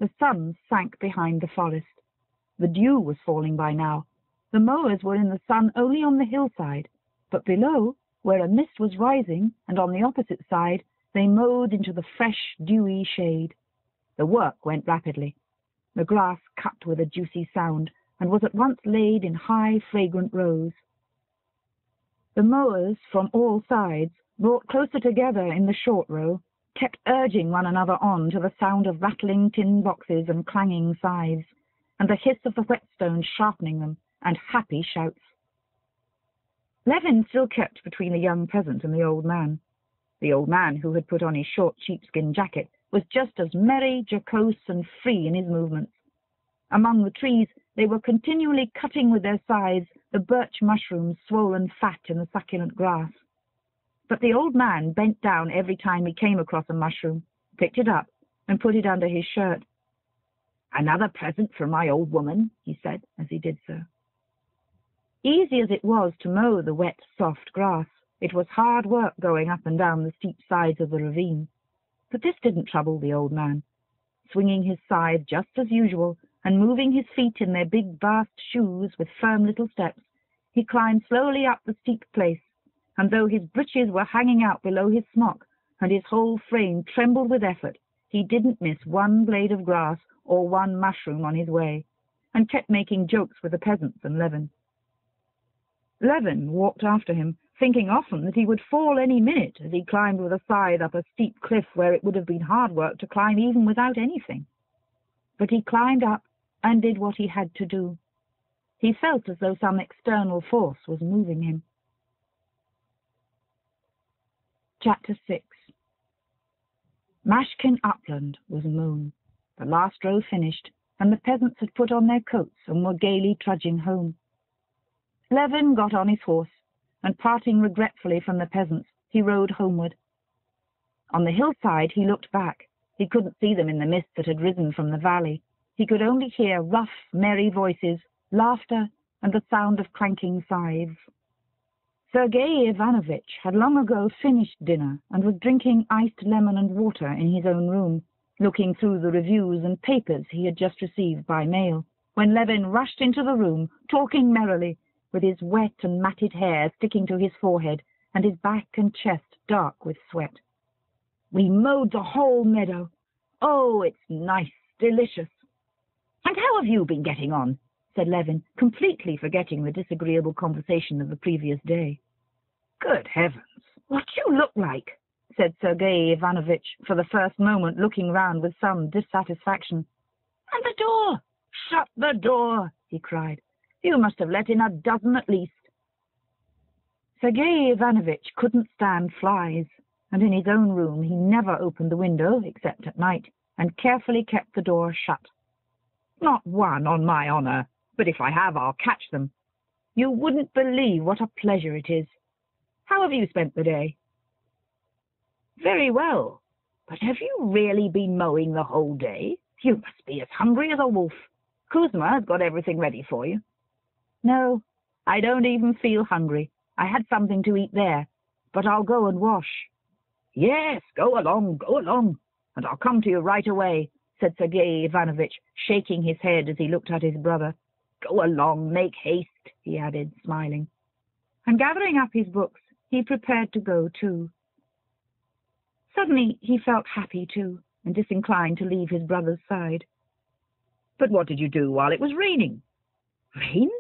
The sun sank behind the forest. The dew was falling by now. The mowers were in the sun only on the hillside, but below, where a mist was rising, and on the opposite side, they mowed into the fresh, dewy shade. The work went rapidly. The grass cut with a juicy sound, and was at once laid in high, fragrant rows. The mowers from all sides, brought closer together in the short row, kept urging one another on to the sound of rattling tin boxes and clanging scythes, and the hiss of the whetstones sharpening them, and happy shouts. Levin still kept between the young peasant and the old man. The old man, who had put on his short sheepskin jacket, was just as merry, jocose, and free in his movements. Among the trees they were continually cutting with their scythes the birch mushrooms swollen fat in the succulent grass. But the old man bent down every time he came across a mushroom, picked it up, and put it under his shirt. "Another present from my old woman," he said as he did so. Easy as it was to mow the wet, soft grass, it was hard work going up and down the steep sides of the ravine. But this didn't trouble the old man. Swinging his scythe just as usual, and moving his feet in their big bast shoes with firm little steps, he climbed slowly up the steep place, and though his breeches were hanging out below his smock, and his whole frame trembled with effort, he didn't miss one blade of grass or one mushroom on his way, and kept making jokes with the peasants and Levin. Levin walked after him, thinking often that he would fall any minute as he climbed with a scythe up a steep cliff where it would have been hard work to climb even without anything. But he climbed up and did what he had to do. He felt as though some external force was moving him. Chapter 6. Mashkin Upland was mown. The last row finished, and the peasants had put on their coats and were gaily trudging home. Levin got on his horse, and parting regretfully from the peasants, he rode homeward. On the hillside he looked back. He couldn't see them in the mist that had risen from the valley. He could only hear rough, merry voices, laughter, and the sound of clanking scythes. Sergei Ivanovitch had long ago finished dinner and was drinking iced lemon and water in his own room, looking through the reviews and papers he had just received by mail, when Levin rushed into the room, talking merrily, with his wet and matted hair sticking to his forehead, and his back and chest dark with sweat. "We mowed the whole meadow. Oh, it's nice, delicious." "And how have you been getting on?" said Levin, completely forgetting the disagreeable conversation of the previous day. "Good heavens, what you look like!" said Sergei Ivanovitch, for the first moment looking round with some dissatisfaction. "And the door! Shut the door!" he cried. "You must have let in a dozen at least." Sergei Ivanovitch couldn't stand flies, and in his own room he never opened the window except at night, and carefully kept the door shut. "Not one, on my honor, but if I have, I'll catch them. You wouldn't believe what a pleasure it is. How have you spent the day?" "Very well. But have you really been mowing the whole day? You must be as hungry as a wolf. Kuzma has got everything ready for you." "No, I don't even feel hungry. I had something to eat there, but I'll go and wash." "Yes, go along, and I'll come to you right away," said Sergei Ivanovitch, shaking his head as he looked at his brother. "Go along, make haste," he added, smiling. And gathering up his books, he prepared to go too. Suddenly he felt happy too, and disinclined to leave his brother's side. "But what did you do while it was raining?" "Rain?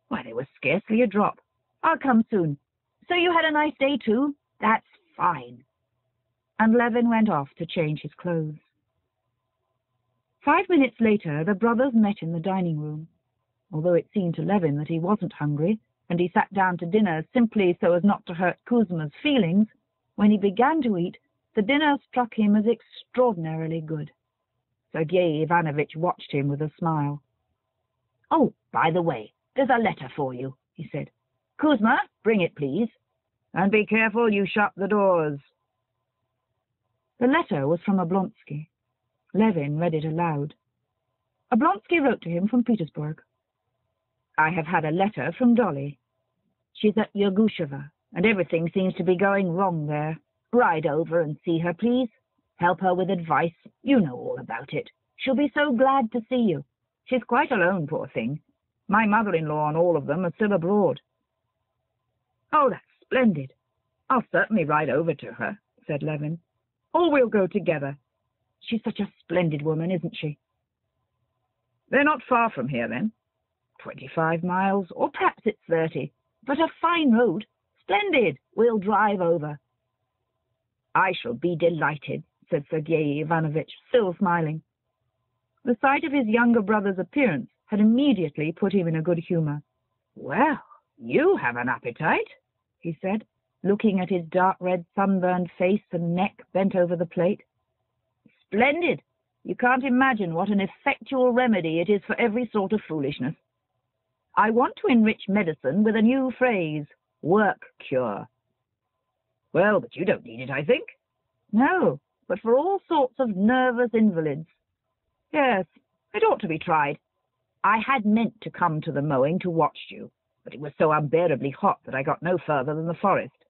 Why, there was scarcely a drop. I'll come soon. So you had a nice day too? That's fine." And Levin went off to change his clothes. 5 minutes later the brothers met in the dining room. Although it seemed to Levin that he wasn't hungry, and he sat down to dinner simply so as not to hurt Kuzma's feelings, when he began to eat, the dinner struck him as extraordinarily good. Sergei Ivanovitch watched him with a smile. "Oh, by the way, there's a letter for you," he said. "Kuzma, bring it, please. And be careful you shut the doors." The letter was from Oblonsky. Levin read it aloud. Oblonsky wrote to him from Petersburg. "I have had a letter from Dolly. She's at Yergusheva, and everything seems to be going wrong there. Ride over and see her, please. Help her with advice. You know all about it. She'll be so glad to see you. She's quite alone, poor thing. My mother-in-law and all of them are still abroad." "Oh, that's splendid. I'll certainly ride over to her," said Levin. "Or we'll go together. She's such a splendid woman, isn't she?" "They're not far from here, then?" 25 miles, or perhaps it's 30. But a fine road. Splendid. We'll drive over." "I shall be delighted," said Sergei Ivanovitch, still smiling. The sight of his younger brother's appearance had immediately put him in a good humor. "Well, you have an appetite," he said, looking at his dark red sunburned face and neck bent over the plate. "Splendid. You can't imagine what an effectual remedy it is for every sort of foolishness. I want to enrich medicine with a new phrase, work cure." "Well, but you don't need it, I think." "No, but for all sorts of nervous invalids. Yes, it ought to be tried. I had meant to come to the mowing to watch you, but it was so unbearably hot that I got no further than the forest.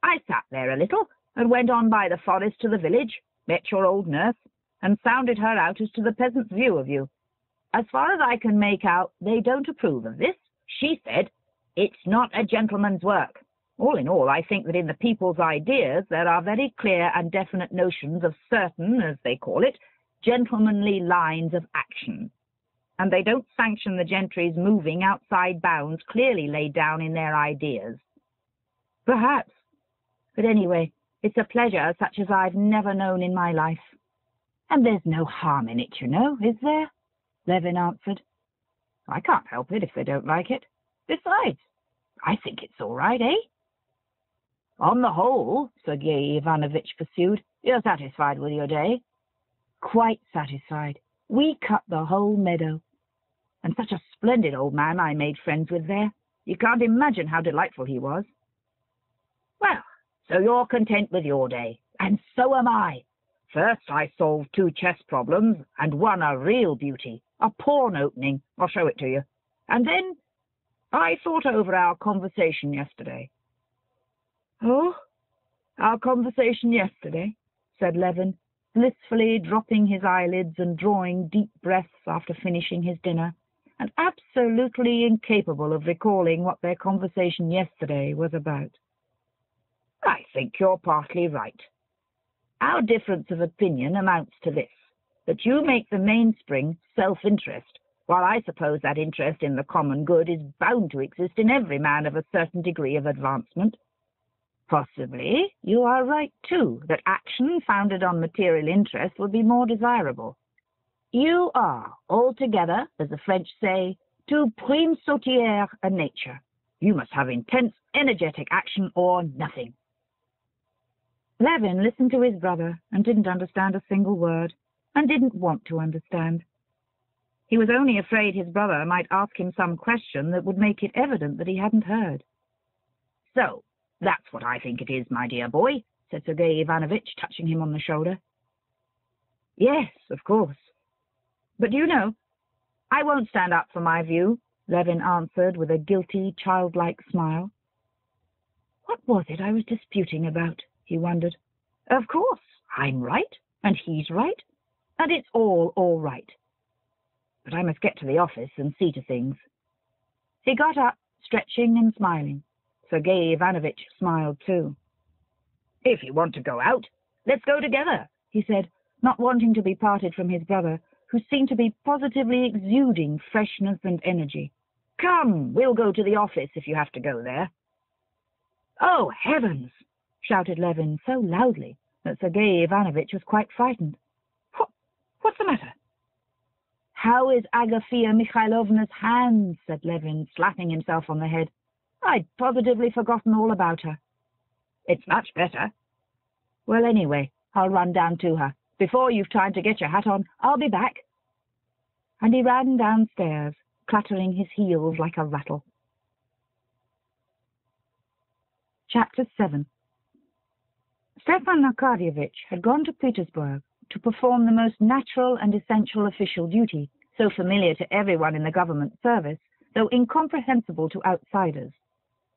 I sat there a little, and went on by the forest to the village, met your old nurse, and sounded her out as to the peasants' view of you. As far as I can make out, they don't approve of this. She said, 'It's not a gentleman's work.' All in all, I think that in the people's ideas there are very clear and definite notions of certain, as they call it, gentlemanly lines of action. And they don't sanction the gentry's moving outside bounds clearly laid down in their ideas." "Perhaps. But anyway, it's a pleasure such as I've never known in my life. And there's no harm in it, you know, is there?" Levin answered. "I can't help it if they don't like it. Besides, I think it's all right, eh?" "On the whole," Sergei Ivanovitch pursued, "you're satisfied with your day?" "Quite satisfied. We cut the whole meadow. And such a splendid old man I made friends with there. You can't imagine how delightful he was." "Well, so you're content with your day, and so am I. First I solved 2 chess problems, and one a real beauty, a pawn opening. I'll show it to you. And then I thought over our conversation yesterday." "Oh, our conversation yesterday," said Levin, blissfully dropping his eyelids and drawing deep breaths after finishing his dinner, and absolutely incapable of recalling what their conversation yesterday was about. "I think you're partly right. Our difference of opinion amounts to this, that you make the mainspring self-interest, while I suppose that interest in the common good is bound to exist in every man of a certain degree of advancement. Possibly you are right, too, that action founded on material interest would be more desirable. You are, altogether, as the French say, too prime sautière a nature. You must have intense, energetic action or nothing." Levin listened to his brother and didn't understand a single word, and didn't want to understand. He was only afraid his brother might ask him some question that would make it evident that he hadn't heard. "So, that's what I think it is, my dear boy," said Sergei Ivanovitch, touching him on the shoulder. "Yes, of course. But you know, I won't stand up for my view," Levin answered with a guilty, childlike smile. What was it I was disputing about, he wondered. Of course, I'm right, and he's right, and it's all right. But I must get to the office and see to things. He got up, stretching and smiling. Sergei Ivanovitch smiled too. "If you want to go out, let's go together," he said, not wanting to be parted from his brother, who seemed to be positively exuding freshness and energy. "Come, we'll go to the office if you have to go there." "Oh, heavens!" shouted Levin so loudly that Sergei Ivanovitch was quite frightened. What's the matter?" "How is Agafea Mikhailovna's hand?" said Levin, slapping himself on the head. "I'd positively forgotten all about her." "It's much better." "Well, anyway, I'll run down to her. Before you've time to get your hat on, I'll be back." And he ran downstairs, clattering his heels like a rattle. Chapter 7. Stepan Arkadyevitch had gone to Petersburg to perform the most natural and essential official duty, so familiar to everyone in the government service, though incomprehensible to outsiders.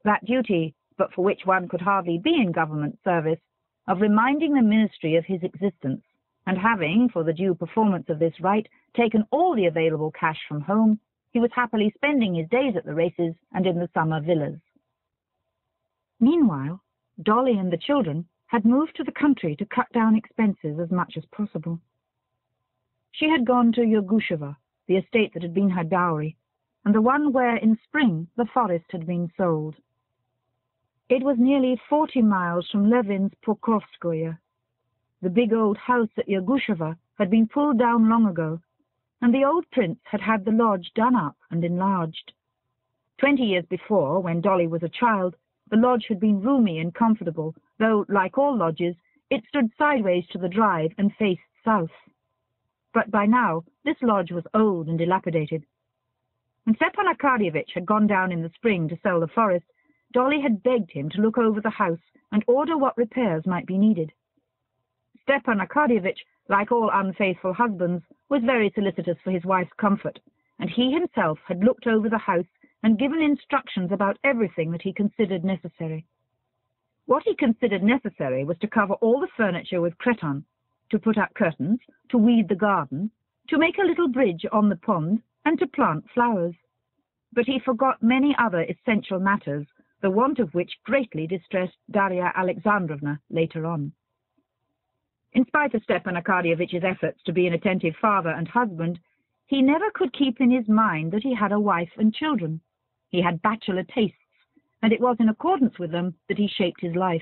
That duty, but for which one could hardly be in government service, of reminding the ministry of his existence and having, for the due performance of this rite, taken all the available cash from home, he was happily spending his days at the races and in the summer villas. Meanwhile, Dolly and the children had moved to the country to cut down expenses as much as possible. She had gone to Yergushovo, the estate that had been her dowry, and the one where in spring the forest had been sold. It was nearly 40 miles from Levin's Pokrovskoye. The big old house at Yergushovo had been pulled down long ago, and the old prince had had the lodge done up and enlarged. 20 years before, when Dolly was a child, the lodge had been roomy and comfortable, though, like all lodges, it stood sideways to the drive and faced south. But by now this lodge was old and dilapidated. When Stepan Arkadyevitch had gone down in the spring to sell the forest, Dolly had begged him to look over the house and order what repairs might be needed. Stepan Arkadyevitch, like all unfaithful husbands, was very solicitous for his wife's comfort, and he himself had looked over the house and given instructions about everything that he considered necessary. What he considered necessary was to cover all the furniture with cretonne, to put up curtains, to weed the garden, to make a little bridge on the pond, and to plant flowers. But he forgot many other essential matters, the want of which greatly distressed Darya Alexandrovna later on. In spite of Stepan Arkadyevitch's efforts to be an attentive father and husband, he never could keep in his mind that he had a wife and children. He had bachelor tastes, and it was in accordance with them that he shaped his life.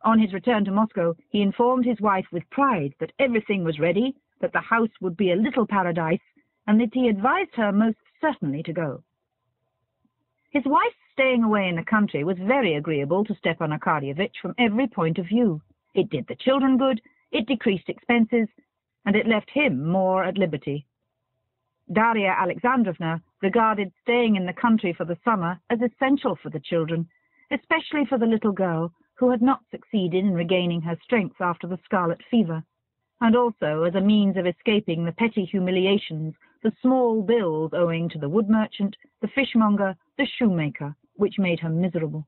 On his return to Moscow, he informed his wife with pride that everything was ready, that the house would be a little paradise, and that he advised her most certainly to go. His wife's staying away in the country was very agreeable to Stepan Arkadyevitch from every point of view. It did the children good, it decreased expenses, and it left him more at liberty. Darya Alexandrovna regarded staying in the country for the summer as essential for the children, especially for the little girl, who had not succeeded in regaining her strength after the scarlet fever, and also as a means of escaping the petty humiliations, the small bills owing to the wood merchant, the fishmonger, the shoemaker, which made her miserable.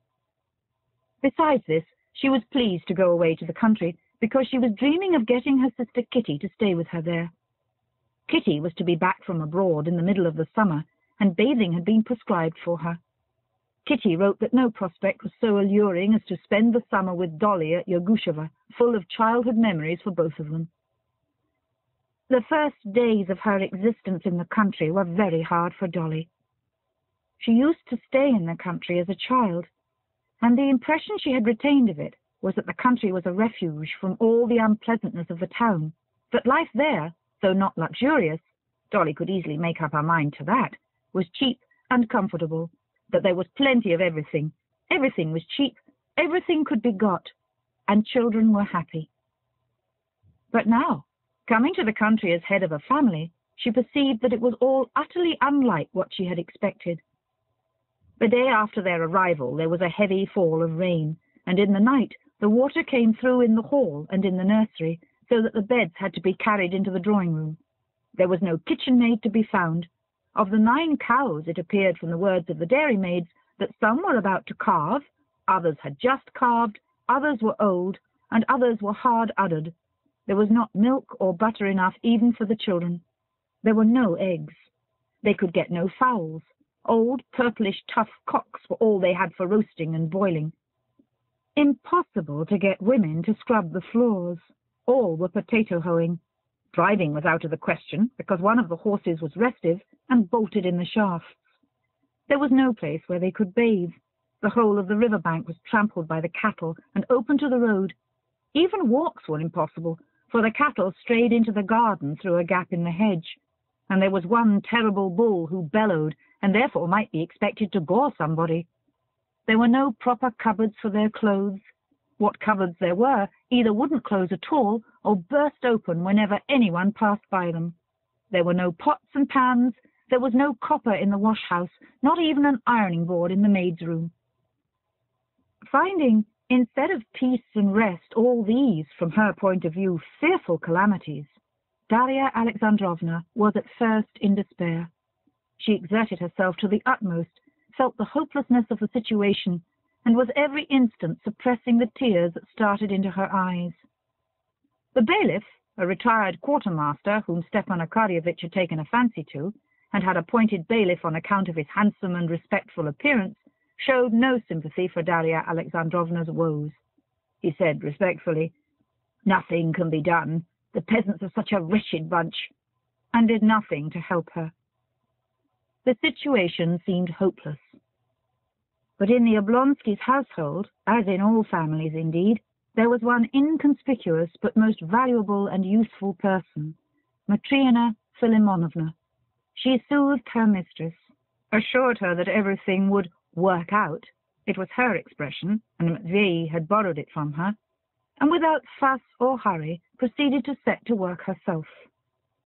Besides this, she was pleased to go away to the country, because she was dreaming of getting her sister Kitty to stay with her there. Kitty was to be back from abroad in the middle of the summer, and bathing had been prescribed for her. Kitty wrote that no prospect was so alluring as to spend the summer with Dolly at Yergushovo, full of childhood memories for both of them. The first days of her existence in the country were very hard for Dolly. She used to stay in the country as a child, and the impression she had retained of it was that the country was a refuge from all the unpleasantness of the town, that life there, though not luxurious, Dolly could easily make up her mind to that, was cheap and comfortable, that there was plenty of everything. Everything was cheap, everything could be got, and children were happy. But now, coming to the country as head of a family, she perceived that it was all utterly unlike what she had expected. The day after their arrival there was a heavy fall of rain, and in the night the water came through in the hall and in the nursery, so that the beds had to be carried into the drawing-room. There was no kitchen maid to be found. Of the 9 cows, it appeared from the words of the dairymaids that some were about to calve, others had just calved, others were old, and others were hard-uddered. There was not milk or butter enough even for the children. There were no eggs. They could get no fowls. Old, purplish, tough cocks were all they had for roasting and boiling. Impossible to get women to scrub the floors. All were potato hoeing. Driving was out of the question, because one of the horses was restive and bolted in the shafts. There was no place where they could bathe. The whole of the river bank was trampled by the cattle and open to the road. Even walks were impossible, for the cattle strayed into the garden through a gap in the hedge, and there was one terrible bull who bellowed and therefore might be expected to gore somebody. There were no proper cupboards for their clothes. What cupboards there were either wouldn't close at all or burst open whenever anyone passed by them. There were no pots and pans, there was no copper in the wash-house, not even an ironing board in the maid's room. Finding, instead of peace and rest, all these, from her point of view, fearful calamities, Darya Alexandrovna was at first in despair. She exerted herself to the utmost, felt the hopelessness of the situation, and was every instant suppressing the tears that started into her eyes. The bailiff, a retired quartermaster whom Stepan Arkadyevitch had taken a fancy to, and had appointed bailiff on account of his handsome and respectful appearance, showed no sympathy for Darya Alexandrovna's woes. He said respectfully, "Nothing can be done. The peasants are such a wretched bunch," and did nothing to help her. The situation seemed hopeless. But in the Oblonskys' household, as in all families indeed, there was one inconspicuous but most valuable and useful person, Matriona Filimonovna. She soothed her mistress, assured her that everything would work out, it was her expression, and Matvei had borrowed it from her, and without fuss or hurry proceeded to set to work herself.